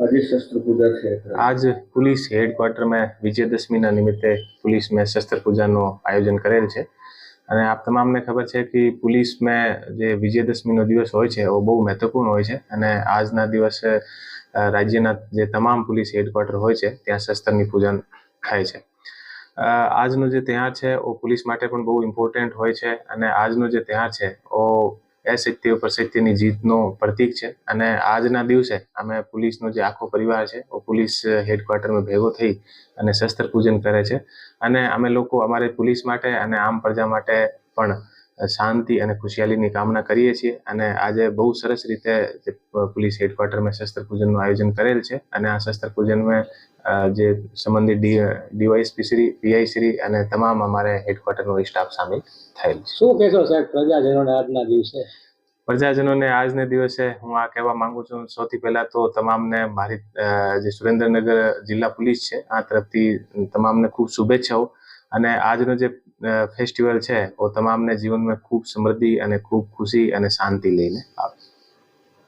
शस्त्र पूजा थे। आज पुलिस हेडक्वार्टर में विजयदशमी निमित्ते पुलिस में शस्त्र पूजा आयोजन करेल छे। અને આપ તમામને ખબર છે કે પોલીસમાં જે વિજયદશમીનો દિવસ હોય છે એ બહુ મહત્વપૂર્ણ હોય છે અને આજના દિવસે રાજ્યના જે તમામ પોલીસ હેડક્વાર્ટર હોય છે ત્યાં શસ્ત્રની પૂજન થાય છે। આજનો જે તહેવાર છે એ પોલીસ માટે પણ બહુ ઇમ્પોર્ટન્ટ હોય છે અને આજનો જે તહેવાર છે એ અસત્ય ઉપર સત્યની જીતનો પ્રતીક છે અને આજના દિવસે અમે પોલીસનો જે આખો પરિવાર છે એ પોલીસ હેડક્વાર્ટરમાં ભેગો થઈ અને શસ્ત્ર પૂજન કરે છે અને અમે લોકો અમારે પોલીસ માટે અને આમ પ્રજા માટે પણ શાંતિ અને ખુશહાલીની કામના કરીએ છીએ અને આજે બહુ સરસ રીતે પોલીસ હેડક્વાર્ટરમાં શસ્ત્ર પૂજનનું આયોજન કરેલ છે અને આ શસ્ત્ર પૂજનમાં જે સંબંધિત ડીવાયએસપી શ્રી, પીઆઈ શ્રી અને તમામ અમારે હેડક્વાર્ટરનો સ્ટાફ સામેલ થયેલ છે। શું કહેશો સાહેબ પ્રજાજનોને આજના દિવસે? પ્રજાજનોને આજના દિવસે હું આ કહેવા માંગુ છું, સૌથી પહેલા તો તમામને મારી જે સુરેન્દ્રનગર જિલ્લા પોલીસ છે આ તરફથી તમામને ખૂબ શુભેચ્છાઓ અને આજનો જે ફેસ્ટિવલ છે એ તમામને જીવનમાં ખૂબ સમૃદ્ધિ અને ખૂબ ખુશી અને શાંતિ લઈને આવે।